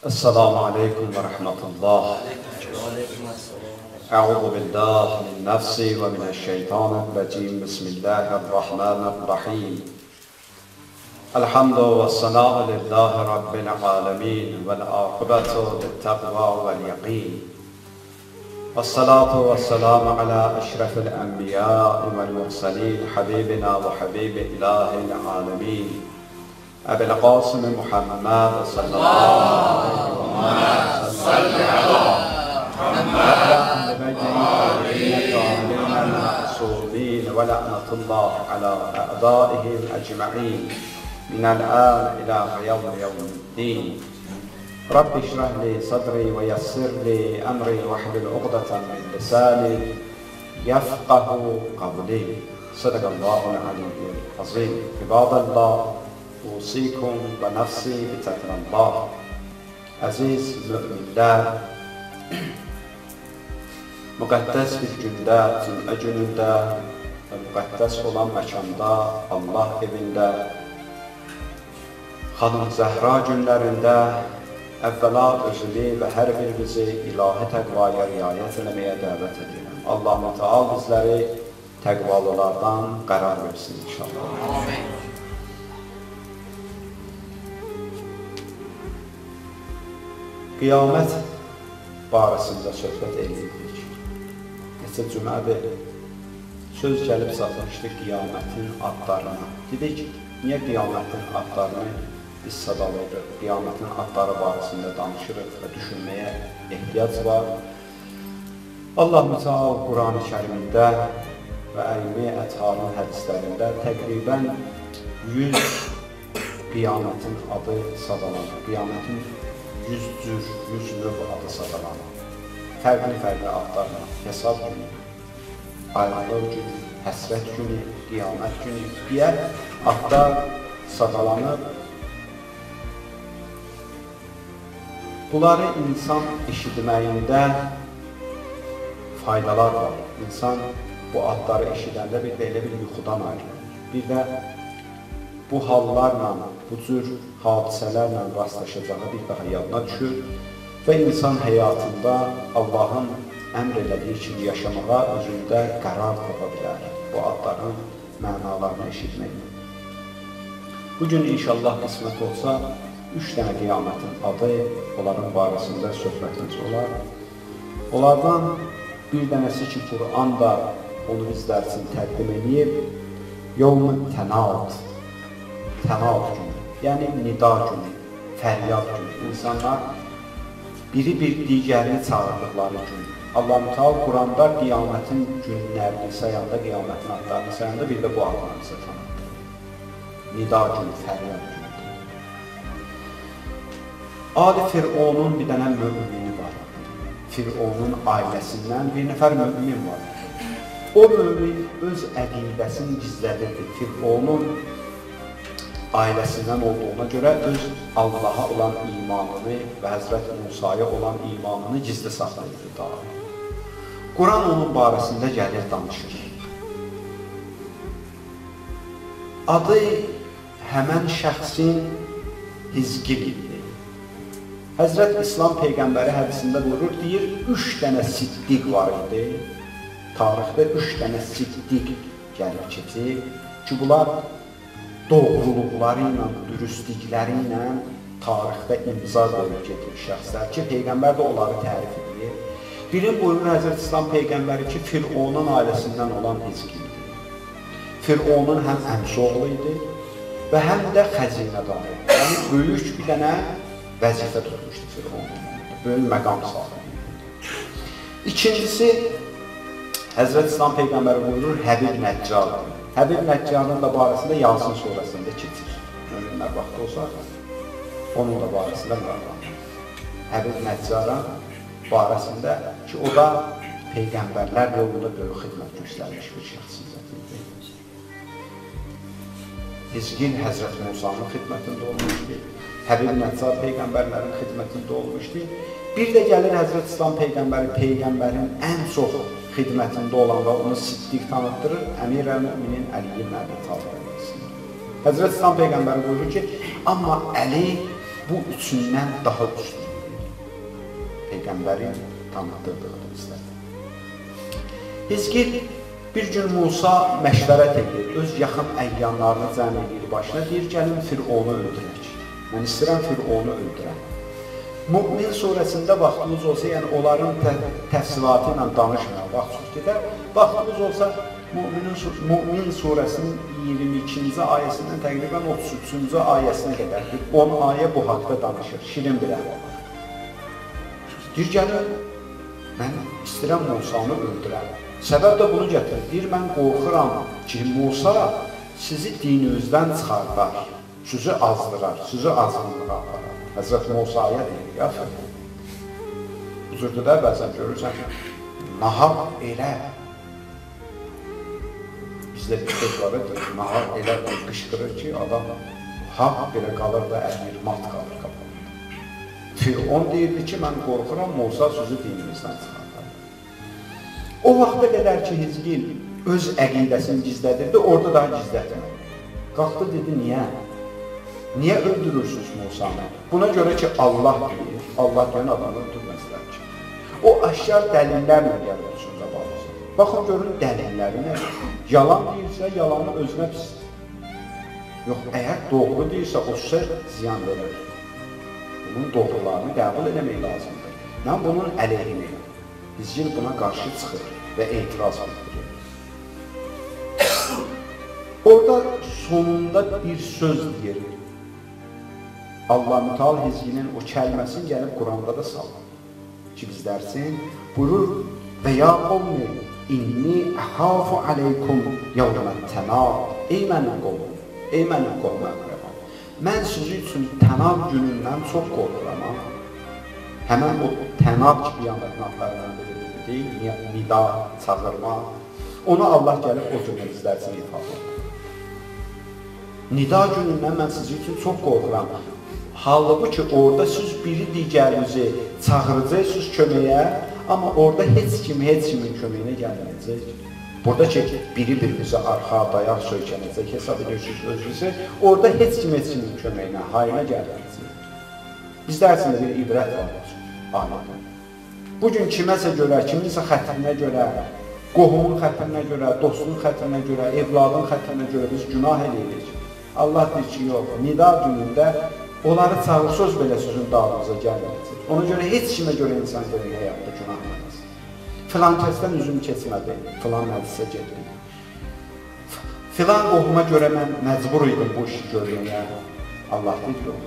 السلام عليكم ورحمة الله. أعوذ بالله من نفسي ومن الشيطان الرجيم. بسم الله الرحمن الرحيم. الحمد والثناء لله رب العالمين والعاقبة للتقوى واليقين، والصلاة والسلام على أشرف الأنبياء والمرسلين حبيبنا وحبيب إله العالمين أبي القاسم محمد صلى الله عليه وسلم وعلى أهل بيته الطاهرين المعصومين، ولعنة الله على أعدائهم أجمعين من الآن إلى يوم الدين. رب اشرح لي صدري ويسر لي أمري واحلل عقدة من لساني يفقه قولي. صدق الله العلي العظيم. عباد الله، أوصيكم ونفسي بتقوى الله. Əziz müminlər, müqəddəs bir gündə, cümə günündə və müqəddəs olan məkanda, Allah evində, Xanım Zəhra günlərində əvvəla özümü və hər birimizi ilahi təqvaya riayət eləməyə dəvət edirəm. Allah-u Teala bizləri təqvalılardan qərar versin inşallah. Amin. Qiyamət barəsində söhbət edirik. Neçə cümədir söz gəlib satmışdı qiyamətin adlarına. Dedik, niyə qiyamətin adlarını biz sadalayırıq? Qiyamətin adları barəsində danışırıq və düşünməyə ehtiyac var. Allah-u Teala Quran-ı Kərimdə və Əymi Ətharın hədislərində təqribən 100 qiyamətin adı sadalanır. Qiyamətin 100 cür, 100 növ adı sadalanır. Fərqli adlarla hesab günü, ayrılıq günü, həsrət günü, qiyamət günü deyə adlar sadalanır. Bunları insan eşitməyində faydalar var. İnsan bu adları eşidəndə bir də elə bir yuxudan ayrılır. Bir də bu hallarla, bu cür hadisələrlə rastlaşacağı bir daha yadına düşür və insan həyatında Allahın əmr elədiyi kimi yaşamağa özündə qərar tapa bilər bu adların mənalarını eşitməklə. Bugün inşallah qismət olsa 3 dənə qiyamətin adı, onların barəsində söhbətimiz olar. Onlardan bir dənəsi ki, Quran da onu bizlər üçün təqdim edib, Yevm-i Tənad, Tənad günü, yəni nida günü, fəryad günü. İnsanlar biri bir digərini çağırdıqları gün. Allah-u Teala Quranda qiyamətin günlərini sayanda, qiyamətin adlarını sayanda bir də bu adlarını bizə tanıtır. Nida günü, fəryad günü. Adi Fir'onun bir dənə mümini var. Fir'onun ailəsindən bir nəfər mümin var. O mümin öz əqidəsini gizlədirdi. Fir'onun ailəsindən olduğuna görə öz Allaha olan imanını və Həzrət Musaya olan imanını gizli saxlayırdı daha. Quran onun barəsində gəlir, danışır. Adı həmən şəxsin Hizqil idi. Həzrət İslam Peyğəmbəri hədisində buyurur, deyir, 3 dənə siddiq var idi. Tarixdə 3 dənə siddiq gəlib keçir ki, bunlar doğruluqları ilə, dürüstlükləri ilə tarixdə imza qoyub gedir şəxslər ki, Peyğəmbər də onları tərif edir. Birin buyurur Həzrət İslam Peyğəmbəri ki, Fir'onun ailəsindən olan Hizqil idi. Fir'onun həm əmsi oğlu idi və həm də xəzinədarı. Yəni, böyük bir dənə vəzifə tutmuşdu Fir'onun. Böyük məqam sahibi. İkincisi, Həzrət İslam Peyğəmbəri buyurur, Həbib Nəccardır. Həbib Nəccarın da barəsində Yasin surəsində keçir. Müminlər vaxtı olsa, onun da barəsində müraciət. Həbib Nəccarın barəsində ki, o da Peyğəmbərlər yolunda böyük xidmət göstərmiş bir şəxsiyyət idi. Hizqil Həzrət Musanın xidmətində olmuşdu. Həbib Nəccar Peyğəmbərlərin xidmətində olmuşdu. Bir də gəlir Həzrət İslam Peyğəmbəri, Peyğəmbərin ən çox xidmətində olan və onu siddiq tanıtdırır, Əmir-əl-Müminin Əli ibn Əbi Talib əleyhissalam. Həzrət İslam Peyğəmbəri buyurur ki, amma Əli bu üçündən daha üstündür. Peyğəmbəri tanıdırdığını bizlər. Hizqil bir gün Musa məşvərət edir, öz yaxın əyyanlarını cəm edir başına, deyir, gəlin Fir'onu öldürək. Mən istəyirəm Fir'onu öldürəm. Mü'min surəsində vaxtımız olsa, yəni onların təfsilatı ilə danışmayan vaxt çox gedər. Vaxtımız olsa, Mü'min surəsinin 22-ci ayəsindən təqribən 33-cü ayəsinə qədər 10 ayə bu haqda danışır, şirin bir əhvalat. Deyir, gəlin, mən istəyirəm Musanı öldürəm. Səbəb də bunu gətirir. Deyir, mən qorxuram ki, Musa sizi dininizdən çıxardar, sizi azdırar, sizi azğınlığa aparar. Həzrət Musaya deyir, ya Fir'on. Bu cürdür də bəzən görürsən ki, nahaq elə. Bizdə bir söz var edir, nahaq elə qışqırır ki, adam haq belə qalır da əlmir, mat qalır qapalı. Fir'on deyirdi ki, mən qorxuram, Musa sizi dininizdən çıxardar. O vaxta qədər ki, Hizqil öz əqidəsini gizlədirdi, orada daha gizlətmədi. Qalxdı, dedi, niyə? Niyə öldürürsünüz Musanı? Buna görə ki, Allah deyir, Allah deyən adamı öldürməzlər ki. O aşkar dəlillərlə gəlir üçüncə bağlısı. Baxın, görün dəlilləri nə? Yalan deyirsə, yalanı özünə pisdir. Yox, əgər doğru deyirsə, o söz ziyan verir. Bunun doğrularını qəbul eləmək lazımdır. Mən bunun əleyhinəyim. Hizqil buna qarşı çıxır və etiraz bildirir. Orada sonunda bir söz deyir. Allah-u Teala Hizqilin o kəlməsini gəlib Quranda da salır. Ki bizlərsin, buyurur və ya qovmi, inni əxafu aleykum yavmət tənab. Ey mənim qovum, ey mənim qovum əqrəbam. Mən sizi üçün tənab günündən çox qorxuram. Həmən o tənab ki, qiyamətin adlarından deyil, nida, çağırma. Onu Allah gəlib o cümlə bizlərsin ifadə. Nida günündən mən sizi üçün çox qorxuram. Halbuki orada siz biri digərinizi çağıracaqsınız köməyə, amma orada heç kimin köməyinə gəlməyəcək. Burada ki, biri-birimizi arxa, dayaq söykənəcək, hesab edirsiniz özünüzü, orada heç kimin köməyinə, hayına gəlməyəcək. Bizdə əslində bir ibrət var, alədə. Bugün kiməsə görə, kiminsə xətrinə görə, qohumun xətrinə görə, dostunun xətrinə görə, evladın xətrinə görə biz günah edirik. Allah deyir ki, yox, nida günündə onları çağırsız belə sizin dağınıza gəlməyəcək. Ona görə heç kimə görə insan görür həyatda günah eləməz. Filan kəsdən üzüm keçmədi, filan məclisə getdi. Filan qohuma görə mən məcbur idim bu işi görməyə. Allah deyir, yox,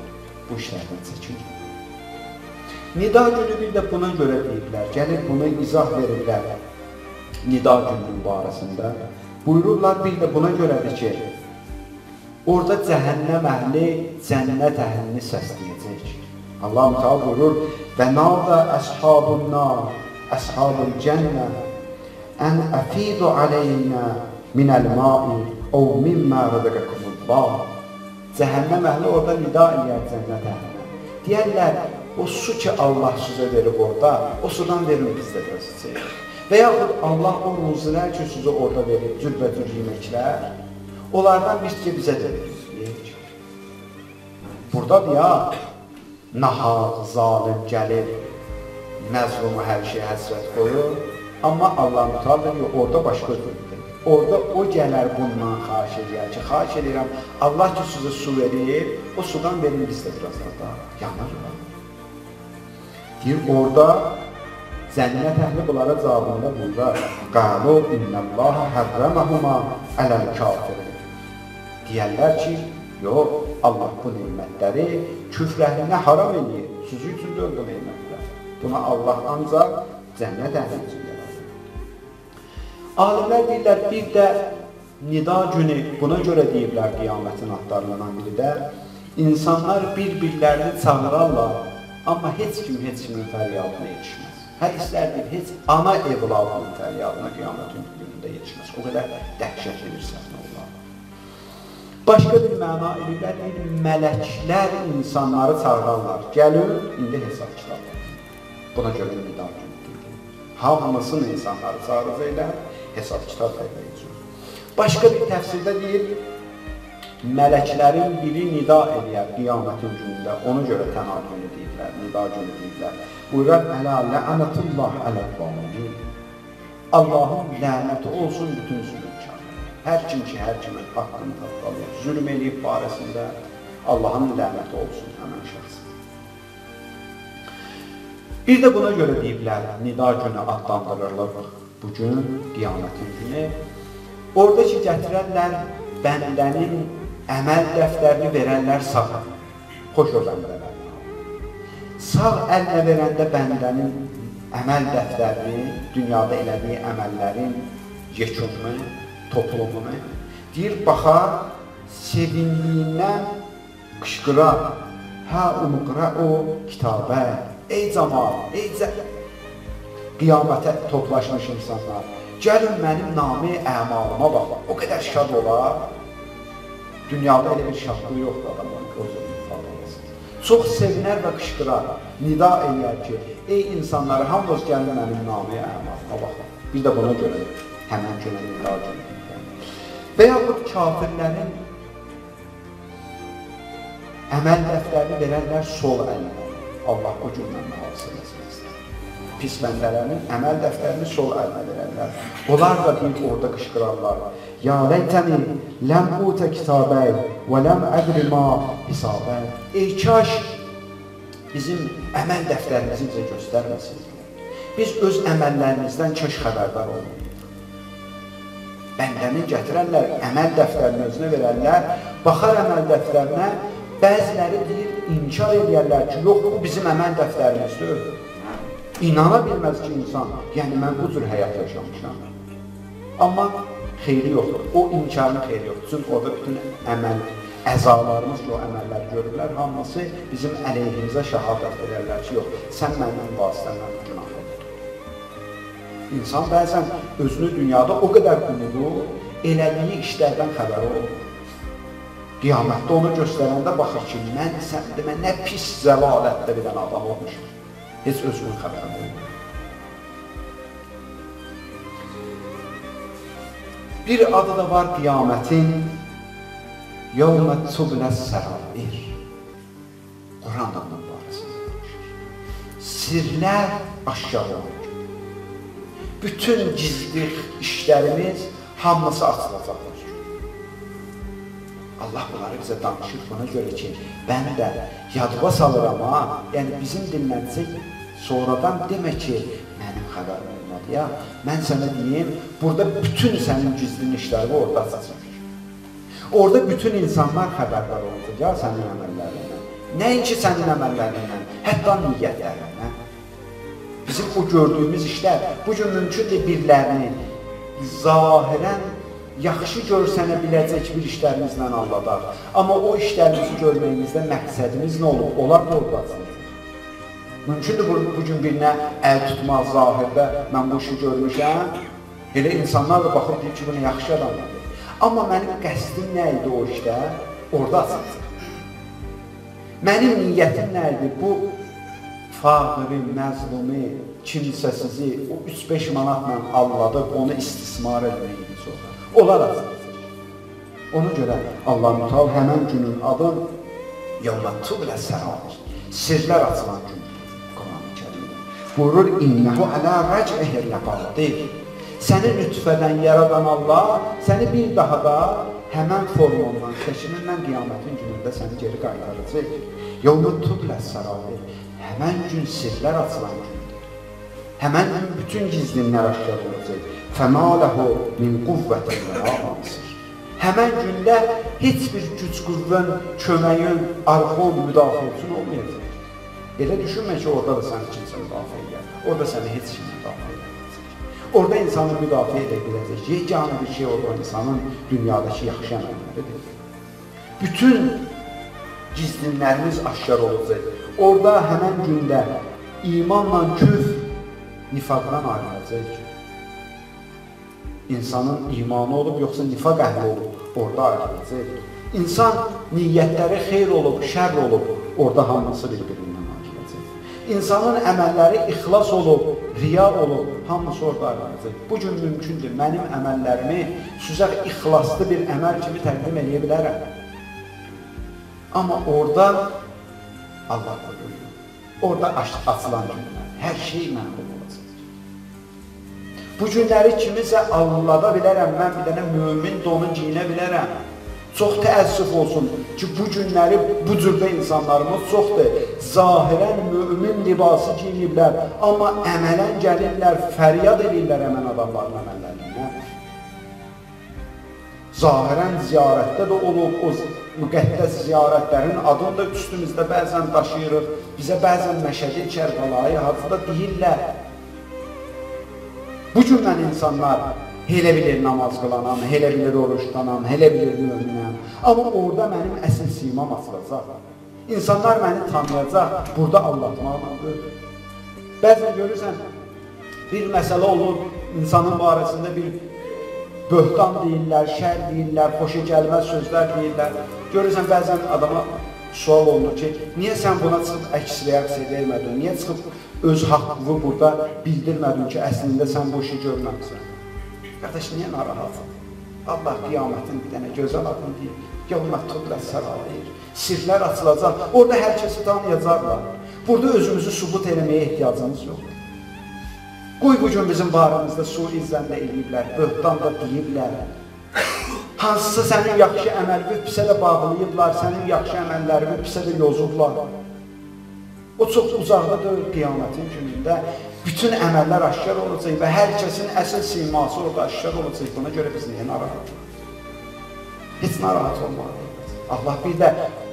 bu işlərdən çəkin. Nida günü bir də buna görə deyirlər, gəlib buna izah verirlər nida gününün barəsində. Buyururlar, bir də buna görədir ki, orada cəhənnəm əhli cənnət əhlini səsləyəcək. Allah-u Teala buyurur, və nada əshabun nar, əshabul cənnə, ən əfidu aleynə minəl-mai, o mimmə rədəqəkumullah. Cəhənnəm əhli orada nida eləyər cənnət əhlinə. Deyərlər, o su ki Allah sizə verib orada, o sudan verin biz də biraz içəyik. Və yaxud Allah o ruzilər ki sizə orada verib, cürbəcür yeməklər, onlardan bir ki bizə də verir. Buradadır ya, nahaq, zalim gəlib, məzlumu hər şeyə həsrət qoyur, amma Allah-u Teala deyir, orada başqa ödürdür. Orada o gələr bundan xahiş edir ki, xahiş edirəm, Allah ki sizə su verir, o sudan verin biz də biraz da yanar olar. Deyir, orada cənnət əhli bunlara cavabında burada qalu innəllaha hərrəməhuma ələl-kafirin. Deyərlər ki, yox, Allah bu neymətləri küfr əhlinə haram edir, sizi üçün də bu neymətlər. Buna Allah ancaq cənnət əhli üçün yaradır. Alimlər deyirlər, bir də nida günü buna görə deyiblər qiyamətin adlarından biri də, insanlar bir-birlərini çağırarlar, amma heç kimin fəryadına yetişməz. Hədislərdir, heç ana evladının fəryadına qiyamətin günündə yetişməz. O qədər dəhşətli bir səhnə olar. Başqa bir məna eləyirlər, mələklər insanları çağırarlar. Gəlin, indi hesab kitab. Buna görə nida günü deyilir. Hamısını insanları çağıracaqlar, hesab kitab verməyəcək. Başqa bir təfsirdə deyir, mələklərin biri nida eləyər qiyamətin günündə, ona görə tənad günü deyilir. deyiblər, nida günü deyiblər. Buyurar, ələ lə'anətullah ələl-zalimin. Allahın lənəti olsun bütün zülmkarlar. Hər kim ki, hər kimin haqqını tapdalır, zülm eləyib barəsində Allahın lənəti olsun həmən şəxsə. Bir də buna görə deyiblər, nida günü adlandırırlar bugün, qiyamətin günü. Orada ki, gətirərlər bəndənin əməl dəftərini verərlər sağa, xoş o bəndələrlə. Sağ əlinə verəndə bəndənin əməl dəftərini, dünyada elədiyi əməllərin yekununu, toplumunu deyir, baxar, sevinliyindən qışqırar, hə umqra'u kitabə, ey cəmal, ey qiyamətə toplaşmış insanlar, gəlin mənim nami əmalıma baxın, o qədər şad olar, dünyada elə bir şadlığı yoxdur adamların, o zaman ifadə olmasın. Çox sevinər və qışqırar, nida eləyər ki, ey insanları, hamınız gəlin mənim nami əmalıma baxın. Bir də buna görə həmən günə nida günü. Və yaxud kafirlərin əməl dəftərini verərlər sol əlinə. Allah o gündən mühafizə etsin. Pis bəndələrin əməl dəftərini sol əlinə verərlər. Onlar da deyib orada qışqırarlar. Ya ləytəni ləm utə kitabəy və ləm ədri ma hisabəy. Ey kaş bizim əməl dəftərimizi bizə göstərməsiniz. Biz öz əməllərimizdən kaş xəbərdar olmalıyıq. Bəndəni gətirərlər, əməl dəftərini özünə verərlər, baxar əməl dəftərinə, bəziləri deyir, inkar edərlər ki, yox, bu bizim əməl dəftərimizdir. İnana bilməz ki, insan, yəni mən bu cür həyat yaşamışam. Amma xeyri yoxdur, o inkarın xeyri yoxdur. Çünki orada bütün əməl, əzalarımız ki, o əməlləri görürlər, hamısı bizim əleyhimizə şəhadət edərlər ki, yox, sən mənim vasitəmdən günah oldur. İnsan bəzən özünü dünyada o qədər unudur, elədiyi işlərdən xəbəri olur. Qiyamətdə onu göstərəndə baxır ki, mən səndimə nə pis zəlalətdə bir dənə adam olmuşum. Heç özünün xəbəri olmur. Bir adı da var qiyamətin yevmə tubləs sərabir. Quran da bunun barəsində danışır. Sirlər aşkar olur. Bütün gizli işlərimiz hamısı açılacaqdır. Allah bunları bizə danışır, buna görə ki, mən də yadıma salıram ha, yəni bizim dinlənsək, sonradan demə ki, mənim xəbərim olmadı ya, mən sənə deyim, burada bütün sənin gizlin işləri orada açılır. Orada bütün insanlar xəbərdar olacaq ya sənin əməllərindən, nəinki sənin əməllərindən, hətta niyyətlərindən. Bizim o gördüyümüz işlər, bugün mümkündür birilərini zahirən yaxşı görsənə biləcək bir işlərimizlə aldadar. Amma o işlərimizi görməyimizdə məqsədimiz nə olub? Onlar da orada. Mümkündür bugün birinə əl tutmaq zahirdə, mən bu işi görmüşəm, elə insanlar da baxıb deyir ki, bunu yaxşı adamdır. Amma mənim qəsdim nə idi o işdə? Orada açılsın. Mənim niyyətim nə idi? Bu fağırı, məzlumi, kimsəsizi o 3-5 manatla alladıb, onu istismar etməyini sonra. Onlar açılacaq. Ona görə Allah-u Teala həmən günün adı yevmə tublə sərabir. Sirlər açılan gün. Quran-ı Kərimdə. Buyurur, innəhu ələ rəc'ihi ləqadir. Səni nütfədən yaradan Allah səni bir daha da həmən formundan, şəkilindən qiyamətin günündə səni geri qaytaracaq. Yevmə tublə sərabir. Həmən gün sirlər açılan gündür. Həmən gün bütün gizlinlər aşkar olacaq. فَمَا لَهُ مِنْ قُوَّةٍ وَلَا نَاصِرٍ. Həmən gündə heç bir güc qüvvən, köməyin, arxon, müdafiəsin olmayacaq. Elə düşünmə ki, orada da səni kimsə müdafiə edir. Orada səni heç kim müdafiə edəcək. Orada insanı müdafiə edə biləcək. Yeganə bir şey orada insanın dünyadakı yaxşı əməlləridir. Bütün gizlinlərimiz aşkar olacaq. Orada həmən gündə imanla küfr nifaqdan ayrılacaq. İnsanın imanı olub, yoxsa nifaq əhli olub, orada ayrılacaq. İnsan niyyətləri xeyr olub, şər olub, orada hamısı bir-birindən ayrılacaq. İnsanın əməlləri ixlas olub, riya olub, hamısı orada ayrılacaq. Bugün mümkündür, mənim əməllərimi sizə ixlaslı bir əməl kimi təqdim edə bilərəm. Amma orada Allah buyuruyor. orada açılan günlər, hər şey məğlub olacaq. Bu günləri kimisə allada bilərəm, mən bir dənə mümin donu giyinə bilərəm. Çox təəssüf olsun ki, bu günləri bu cürdə insanlarımız çoxdur. Zahirən mümin libası giyiniblər, amma əmələn gəlirlər, fəryad edirlər əmən adamların əməllərinə. Zahirən ziyarətdə də olub, o müqəddəs ziyarətlərin adını da üstümüzdə bəzən daşıyırıq, bizə bəzən Məşədi Kərbəlayı Hacıda deyirlər. Bu cümlən insanlar elə bilir namaz qılanam, elə bilir oruç tutanam, elə bilir müminəm. Amma orada mənim əsl simam açılacaq. İnsanlar məni tanıyacaq, burada aldatmaqla görür. Bəzən görürsən, bir məsələ olur, insanın barəsində bir böhtan deyirlər, şər deyirlər, xoşa gəlməz sözlər deyirlər. Görürsən, bəzən adama sual olunur ki, niyə sən buna çıxıb əks reaksiya vermədin, niyə çıxıb öz haqqını burada bildirmədin ki, əslində sən bu işi görməmsən? Qardaş, niyə narahatın? Allah qiyamətin bir dənə gözəl adını deyir, yoluna tutla sərayir, sirlər açılacaq, orada hər kəsi tanıyacaqlar. Burada özümüzü sübut eləməyə ehtiyacımız yoxdur. Qoy bu gün bizim barımızda suizdən də eləyiblər, böhtan da deyiblər. Hansısa sənin yaxşı əməlini pisə də bağlayıblar, sənin yaxşı əməllərini pisə də yozublar. O çox uzaqda deyil qiyamətin günündə. Bütün əməllər aşkar olacaq və hər kəsin əsl siması orada aşkar olacaq. Buna görə biz niyə narahat olmalıyıq? Heç narahat olmalıyıq. Allah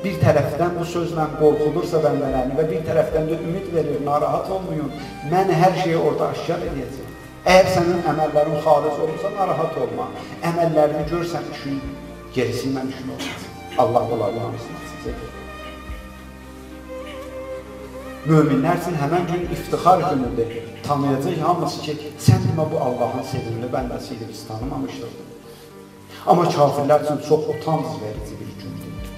bir tərəfdən bu sözlə qorxudursa bəndələrini və bir tərəfdən də ümid verir, narahat olmayın. Mən hər şeyi orada aşkar edəcəm. Əgər sənin əməllərin xalis olursa, narahat olma. Əməllərini görsən işin, gerisi mən işin olmaz. Allah onların hamısını sizə verir. Möminlər üçün həmən gün iftixar günüdür. Tanıyacaq hamısı ki, sən demə bu Allahın sevimli bəndəsiydi, biz tanımamışdıq. Amma kafirlər üçün çox utanc verici bir gündür.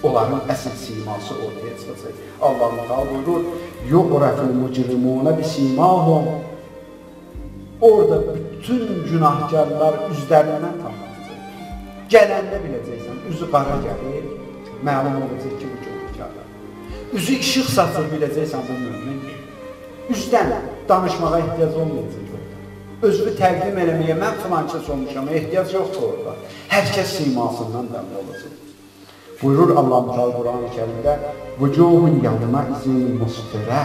Onların əsl siması ortaya çıxacaq. Allah-u Teala buyurur, yu'raful mucrimuna bisimahum. Orada bütün günahkarlar üzlərindən tanınacaq. Gələndə biləcəksən, üzü qara gəlir, məlum olacaq ki, bu günahkarlar. Üzü işıq saçır biləcəksən bu mümin. Üzdən danışmağa ehtiyac olmayacaq orada. Özünü təqdim eləməyə, mən filankəs olmuşam, ehtiyac yoxdur orada. Hər kəs simasından dəmli olacaq. Buyurur Allah-u Teala Quran-ı Kərimdə, vücuhun yanına izin musfirə.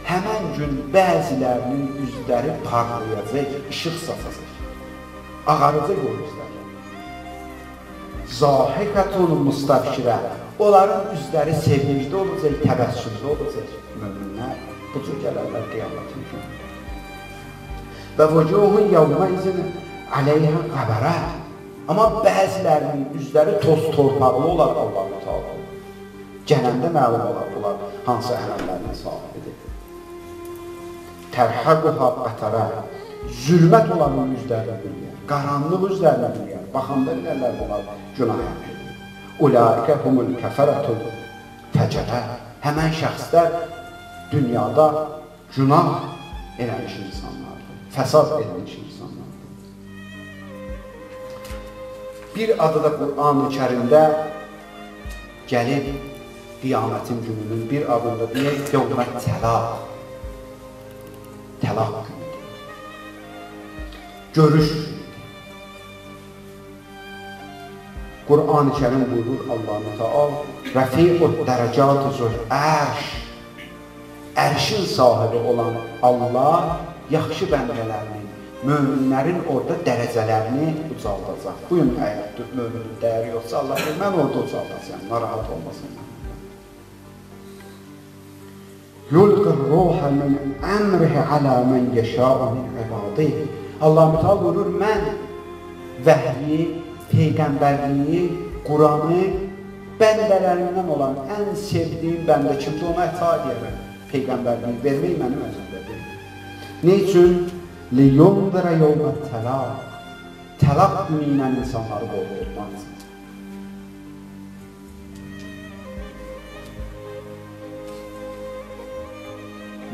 Həmən gün bəzilərinin üzləri parlayacaq, işıq saçacaq. Ağaracaq o üzləri. Zahikətun mustabşirə. Onların üzləri sevincli olacaq, təbəssümlü olacaq. Möminlər bu cür gələrlər qiyamətin günündə. Və vücuhun yavma izin aleyhə qəbərə. Amma bəzilərinin üzləri toz torpaqlı olar Allah-u Teala. Cəhənnəmdə məlum olar bunlar hansı əməllərini sahibidir. Tərhəquha qətərə. Zülmət olanın üzlərini bilməyər, qaranlıq üzlərini bilməyər. Baxanda bilərlər bunlar günah yapır. Ulaikə humul kəfərətul fəcərə. Həmən şəxslər dünyada günah eləmiş insanlardır, fəsad eləmiş insanlardır. Bir adı da Qur'an-ı Kərimdə gəlib qiyamətin gününün bir adında deyək, yevmə təlaq. Təlaq günüdür. Görüş günüdür. Qur'an-ı Kərim buyurur Allah-u Teala Rəfiqud dərəcatü zül ərş. Ərşin sahibi olan Allah yaxşı bəndələrini, möminlərin orada dərəcələrini ucaldacaq. Bugün əgər möminin dəyəri yoxsa Allah deyir, mən orada ucaldacağım, narahat olmasın. Yulqir ruhə min əmrihi alə mən yeşâ'u min ibadih. Allah-u Teala buyurur, mən vəhyi, peyğəmbərliyi, Quranı bəndələrindən olan ən sevdiyim bəndə kimdir, ona əta edəyəm. Peyğəmbərliyi vermək mənim özümdədir. Ne üçün? Liyundira yevmə təlaq. Təlaq günü ilə insanları qorxutmaq üçün.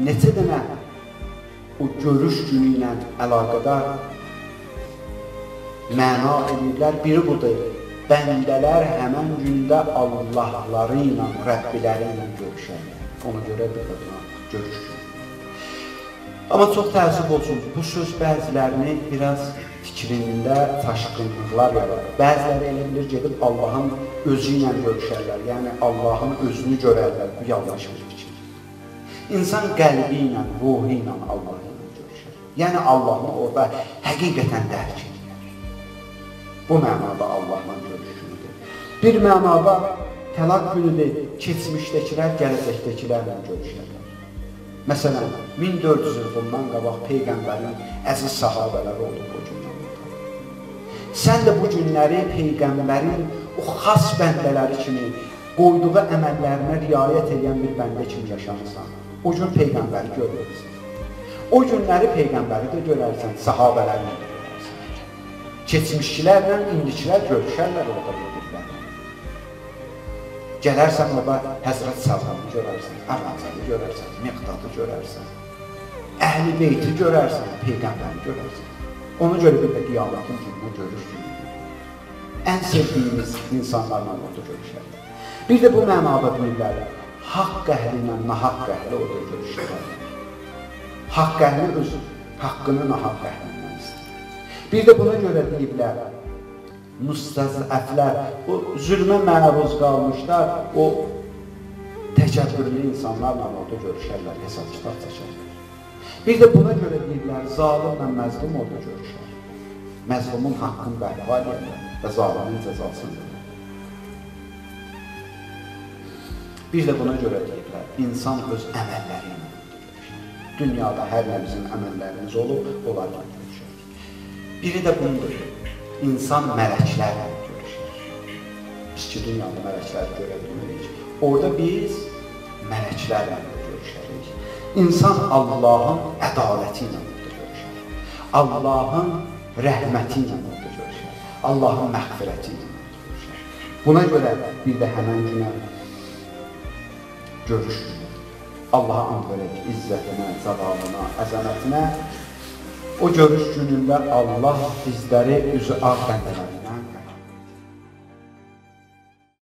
Neçə dənə o görüş günü ilə əlaqədar məna edirlər. Biri budur, bəndələr həmən gündə Allahları ilə, Rəbbiləri ilə görüşərlər. Ona görə bir də buna görüş günü. Amma çox təəssüf olsun, bu söz bəzilərini biraz fikrində çaşqınlıqlar yaradır. Bəziləri elə bilir gedib Allahın özü ilə görüşərlər, yəni Allahın özünü görərlər, bu yanlış bir fikir. İnsan qəlbi ilə, ruhu ilə Allah ilə görüşər. Yəni Allahı orada həqiqətən dərk edir. Bu mənada Allahla görüşürlər. Bir mənada təlaq günüdür, keçmişdəkilər, gələcəkdəkilərlə görüşərlər. Məsələn, 1400 il bundan qabaq Peyğəmbərin əziz sahabələri oldu bu günlərdə. Sən də bu günləri Peyğəmbərin o xas bəndələri kimi, qoyduğu əməllərinə riayət edən bir bəndə kimi yaşamısan. O gün Peyğəmbəri görürsən. O günləri Peyğəmbəri də görərsən, sahabələrlə də görərsən. Keçmişçilərlə indikilər görüşərlər orada bir-birlərlə. Gələrsən orada Həzrət Səlmanı görərsən, Əmazəli görərsən, Miqdadı görərsən, Əhl-i Beyti görərsən, Peyğəmbəri görərsən. Ona görə bir də qiyamətin gününə görüş günüdür. Ən sevdiyimiz insanlarla orada görüşərlər. Bir də bu mənada deyirlər, haqq əhli ilə nahaqq əhli orada görüşərlər. Haqq əhli öz haqqını nahaqq əhlindən istəyir. Bir də buna görə deyiblər, müstəzəflər, o zülmə məruz qalmışlar, o təkəbbürlü insanlarla orada görüşərlər, hesab kitab çəkərlər. Bir də buna görə deyirlər, zalimlə məzlum orada görüşər. Məzlumun haqqını bərpa edirlər və zalimin cəzasını verirlər. Bir də buna görə deyirlər, insan öz əməlləri ilə görüşər. Dünyada hər nə bizim əməllərimiz olub, onlarla görüşər. Biri də bundur. İnsan mələklərlə görüşür. Biz ki, dünyada mələkləri görə bilmirik. Orada biz mələklərlə görüşərik. İnsan Allahın ədaləti ilə orada görüşər. Allahın rəhməti ilə orada görüşər. Allahın məğfirəti ilə orada görüşər. Buna görə bir də həmən günə görüş günü. Allaha and verək izzətinə, cəlalına, əzəmətinə. O görüş günündə Allah bizləri üzü ağ bəndələr